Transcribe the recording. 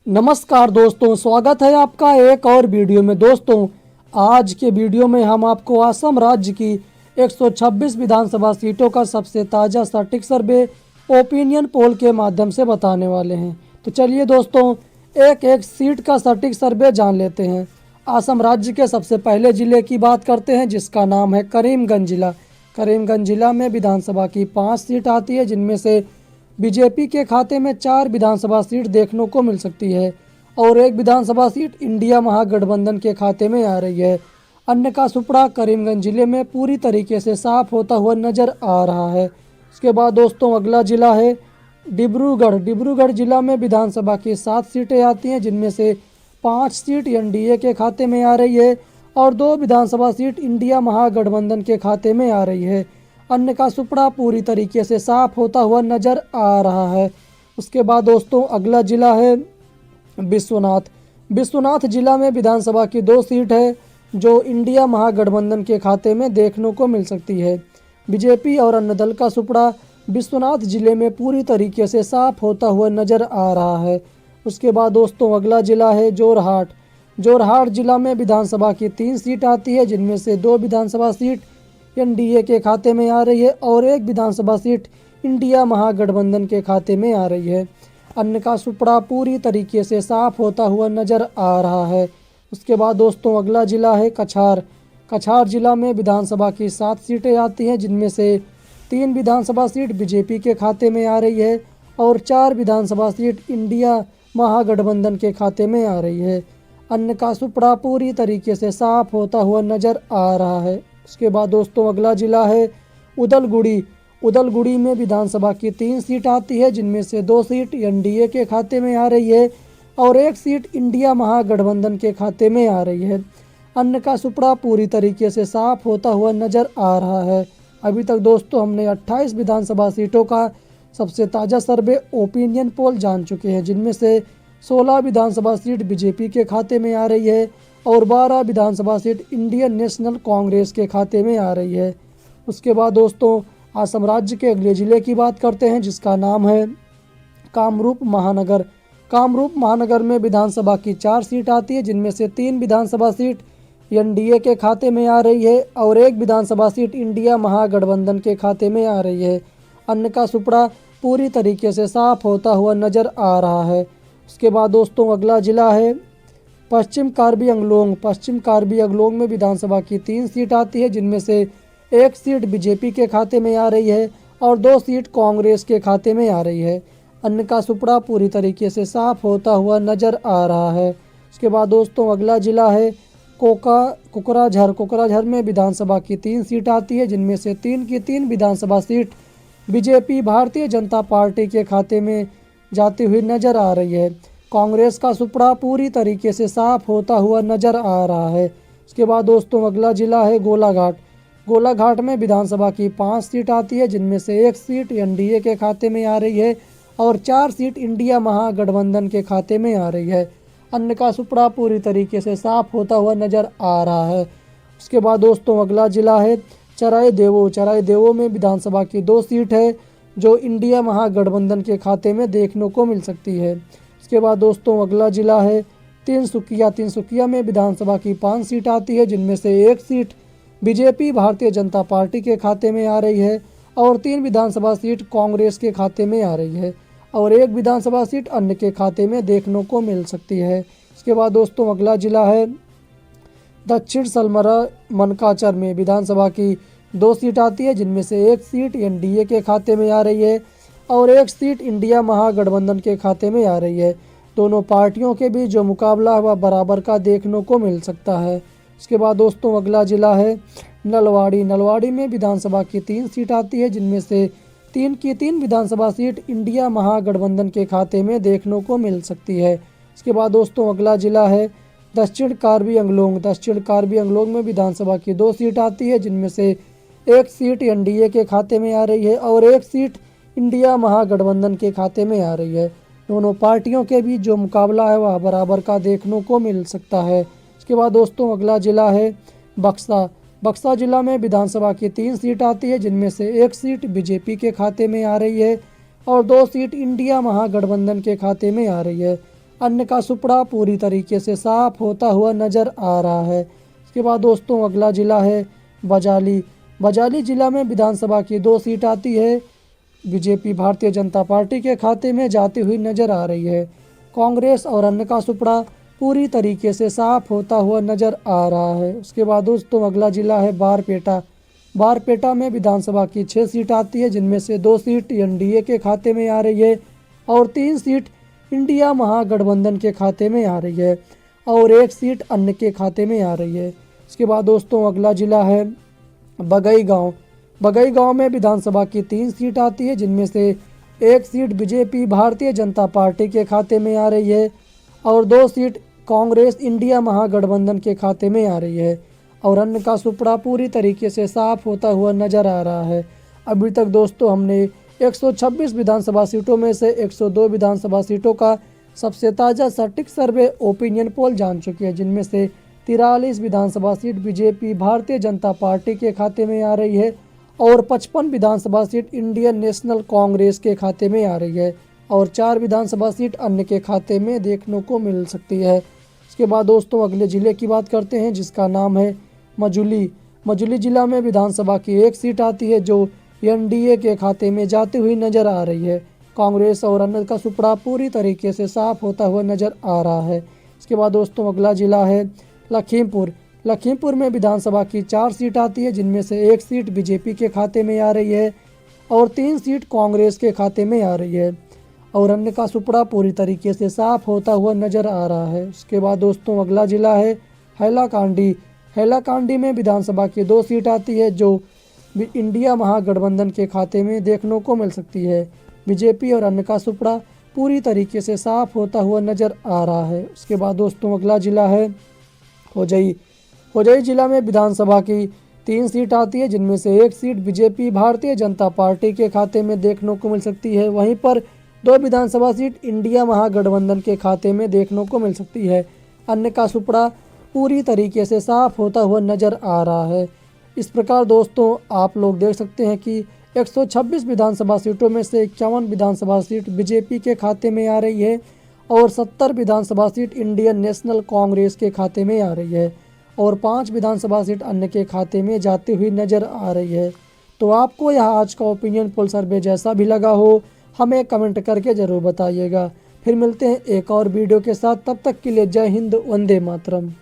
नमस्कार दोस्तों, स्वागत है आपका एक और वीडियो में। दोस्तों, आज के वीडियो में हम आपको असम राज्य की 126 विधानसभा सीटों का सबसे ताज़ा सटीक सर्वे ओपिनियन पोल के माध्यम से बताने वाले हैं। तो चलिए दोस्तों, एक एक सीट का सटीक सर्वे जान लेते हैं। असम राज्य के सबसे पहले जिले की बात करते हैं, जिसका नाम है करीमगंज जिला। करीमगंज जिला में विधानसभा की 5 सीट आती है, जिनमें से बीजेपी के खाते में 4 विधानसभा सीट देखने को मिल सकती है और एक विधानसभा सीट इंडिया महागठबंधन के खाते में आ रही है। अन्य का सुपड़ा करीमगंज जिले में पूरी तरीके से साफ होता हुआ नजर आ रहा है। उसके बाद दोस्तों, अगला जिला है डिब्रूगढ़। डिब्रूगढ़ जिला में विधानसभा की 7 सीटें आती हैं, जिनमें से 5 सीट एनडीए के खाते में आ रही है और 2 विधानसभा सीट इंडिया महागठबंधन के खाते में आ रही है। अन्य का सुपड़ा पूरी तरीके से साफ होता हुआ नजर आ रहा है। उसके बाद दोस्तों, अगला जिला है विश्वनाथ। विश्वनाथ जिला में विधानसभा की 2 सीट है, जो इंडिया महागठबंधन के खाते में देखने को मिल सकती है। बीजेपी और अन्य दल का सुपड़ा विश्वनाथ जिले में पूरी तरीके से साफ होता हुआ नजर आ रहा है। उसके बाद दोस्तों, अगला जिला है जोरहाट। जोरहाट जिला में विधानसभा की 3 सीट आती है, जिनमें से 2 विधानसभा सीट एनडीए के खाते में आ रही है और एक विधानसभा सीट इंडिया महागठबंधन के खाते में आ रही है। अन्य का सुपड़ा पूरी तरीके से साफ होता हुआ नजर आ रहा है। उसके बाद दोस्तों, अगला जिला है कछार। कछार जिला में विधानसभा की 7 सीटें आती हैं, जिनमें से 3 विधानसभा सीट बीजेपी के खाते में आ रही है और 4 विधानसभा सीट इंडिया महागठबंधन के खाते में आ रही है। अन्य का सुपड़ा पूरी तरीके से साफ होता हुआ नजर आ रहा है। उसके बाद दोस्तों, अगला जिला है उदलगुड़ी। उदलगुड़ी में विधानसभा की 3 सीट आती है, जिनमें से 2 सीट एनडीए के खाते में आ रही है और 1 सीट इंडिया महागठबंधन के खाते में आ रही है। अन्य का सुपड़ा पूरी तरीके से साफ होता हुआ नजर आ रहा है। अभी तक दोस्तों हमने 28 विधानसभा सीटों का सबसे ताज़ा सर्वे ओपिनियन पोल जान चुके हैं, जिनमें से 16 विधानसभा सीट बीजेपी के खाते में आ रही है और 12 विधानसभा सीट इंडियन नेशनल कांग्रेस के खाते में आ रही है। उसके बाद दोस्तों, असम राज्य के अगले ज़िले की बात करते हैं, जिसका नाम है कामरूप महानगर। कामरूप महानगर में विधानसभा की 4 सीट आती है, जिनमें से 3 विधानसभा सीट एनडीए के खाते में आ रही है और 1 विधानसभा सीट इंडिया महागठबंधन के खाते में आ रही है। अन्य का सुपड़ा पूरी तरीके से साफ होता हुआ नजर आ रहा है। उसके बाद दोस्तों, अगला जिला है पश्चिम कार्बी अंगलोंग। पश्चिम कार्बी अंगलोंग में विधानसभा की 3 सीट आती है, जिनमें से 1 सीट बीजेपी के खाते में आ रही है और 2 सीट कांग्रेस के खाते में आ रही है। अन्य का सुपड़ा पूरी तरीके से साफ होता हुआ नजर आ रहा है। उसके बाद दोस्तों, अगला जिला है कोकराझार। कोकराझार में विधानसभा की 3 सीट आती है, जिनमें से 3 की 3 विधानसभा seat BJP Bharatiya Janata party के खाते में जाती हुई नजर आ रही है। कांग्रेस का सुपड़ा पूरी तरीके से साफ होता हुआ नजर आ रहा है। उसके बाद दोस्तों, अगला जिला है गोलाघाट। गोलाघाट में विधानसभा की 5 सीट आती है, जिनमें से 1 सीट एनडीए के खाते में आ रही है और 4 सीट इंडिया महागठबंधन के खाते में आ रही है। अन्य का सुपड़ा पूरी तरीके से साफ होता हुआ नजर आ रहा है। उसके बाद दोस्तों, अगला जिला है चराईदेवो। चराईदेवो में विधानसभा की 2 सीट है, जो इंडिया महागठबंधन के खाते में देखने को मिल सकती है। इसके बाद दोस्तों, अगला जिला है तिनसुकिया। तिनसुकिया में विधानसभा की 5 सीट आती है, जिनमें से 1 seat BJP Bharatiya Janata party के खाते में आ रही है और 3 विधानसभा सीट कांग्रेस के खाते में आ रही है और 1 विधानसभा सीट अन्य के खाते में देखने को मिल सकती है। इसके बाद दोस्तों, अगला जिला है दक्षिण सलमरा मनकाचर में विधानसभा की 2 सीट आती है, जिनमें से 1 सीट एनडीए के खाते में आ रही है और 1 सीट इंडिया महागठबंधन के खाते में आ रही है। दोनों पार्टियों के बीच जो मुकाबला वह बराबर का देखने को मिल सकता है। इसके बाद दोस्तों, अगला जिला है नलवाड़ी। नलवाड़ी में विधानसभा की 3 सीट आती है, जिनमें से 3 की 3 विधानसभा सीट इंडिया महागठबंधन के खाते में देखने को मिल सकती है। इसके बाद दोस्तों, अगला जिला है दक्षिण कार्बी अंगलोंग। दक्षिण कार्बी अंगलोंग में विधानसभा की 2 सीट आती है, जिनमें से 1 सीट एनडीए के खाते में आ रही है और 1 सीट इंडिया महागठबंधन के खाते में आ रही है। दोनों पार्टियों के बीच जो मुकाबला है वह बराबर का देखने को मिल सकता है। इसके बाद दोस्तों, अगला जिला है बक्सा। बक्सा जिला में विधानसभा की 3 सीट आती है, जिनमें से 1 सीट बीजेपी के खाते में आ रही है और 2 सीट इंडिया महागठबंधन के खाते में आ रही है। अन्य का सुपड़ा पूरी तरीके से साफ होता हुआ नजर आ रहा है। इसके बाद दोस्तों अगला जिला है बजाली। बजाली जिला में विधानसभा की 2 सीट आती है। बीजेपी भारतीय जनता पार्टी के खाते में जाती हुई नजर आ रही है। कांग्रेस और अन्य का सुपड़ा पूरी तरीके से साफ होता हुआ नजर आ रहा है। उसके बाद दोस्तों अगला जिला है बारपेटा। बारपेटा में विधानसभा की 6 सीट आती है, जिनमें से 2 सीट एनडीए के खाते में आ रही है और 3 सीट इंडिया महागठबंधन के खाते में आ रही है और 1 सीट अन्य के खाते में आ रही है। इसके बाद दोस्तों अगला जिला है बगईगांव। बगईगांव में विधानसभा की 3 सीट आती है, जिनमें से 1 seat BJP Bharatiya Janata party के खाते में आ रही है और 2 सीट कांग्रेस इंडिया महागठबंधन के खाते में आ रही है और अन्य का सुपड़ा पूरी तरीके से साफ होता हुआ नजर आ रहा है। अभी तक दोस्तों हमने 126 विधानसभा सीटों में से 102 विधानसभा सीटों का सबसे ताज़ा सटीक सर्वे ओपिनियन पोल जान चुके हैं, जिनमें से 43 विधानसभा seat BJP Bharatiya Janata party के खाते में आ रही है और 55 विधानसभा सीट इंडियन नेशनल कांग्रेस के खाते में आ रही है और 4 विधानसभा सीट अन्य के खाते में देखने को मिल सकती है। इसके बाद दोस्तों अगले जिले की बात करते हैं, जिसका नाम है मजूली। मजूली जिला में विधानसभा की 1 सीट आती है, जो एनडीए के खाते में जाती हुई नजर आ रही है। कांग्रेस और अन्य का सुपड़ा पूरी तरीके से साफ होता हुआ नजर आ रहा है। इसके बाद दोस्तों अगला जिला है लखीमपुर। लखीमपुर में विधानसभा की 4 सीट आती है, जिनमें से 1 सीट बीजेपी के खाते में आ रही है और 3 सीट कांग्रेस के खाते में आ रही है और अन्य का सुपड़ा पूरी तरीके से साफ होता हुआ नजर आ रहा है। उसके बाद दोस्तों अगला जिला है हैलाकांडी। हैलाकांडी में विधानसभा की 2 सीट आती है, जो इंडिया महागठबंधन के खाते में देखने को मिल सकती है। बीजेपी और अन्य का सुपड़ा पूरी तरीके से साफ होता हुआ नजर आ रहा है। उसके बाद दोस्तों अगला जिला है होजई। होजई जिला में विधानसभा की 3 सीट आती है, जिनमें से 1 seat BJP Bharatiya Janata party के खाते में देखने को मिल सकती है। वहीं पर 2 विधानसभा सीट इंडिया महागठबंधन के खाते में देखने को मिल सकती है। अन्य का सुपड़ा पूरी तरीके से साफ होता हुआ नजर आ रहा है। इस प्रकार दोस्तों आप लोग देख सकते हैं कि 126 विधानसभा सीटों में से 51 विधानसभा सीट बीजेपी के खाते में आ रही है और 70 विधानसभा सीट इंडियन नेशनल कांग्रेस के खाते में आ रही है और 5 विधानसभा सीट अन्य के खाते में जाती हुई नजर आ रही है। तो आपको यह आज का ओपिनियन पोल सर्वे जैसा भी लगा हो, हमें कमेंट करके ज़रूर बताइएगा। फिर मिलते हैं एक और वीडियो के साथ, तब तक के लिए जय हिंद, वंदे मातरम।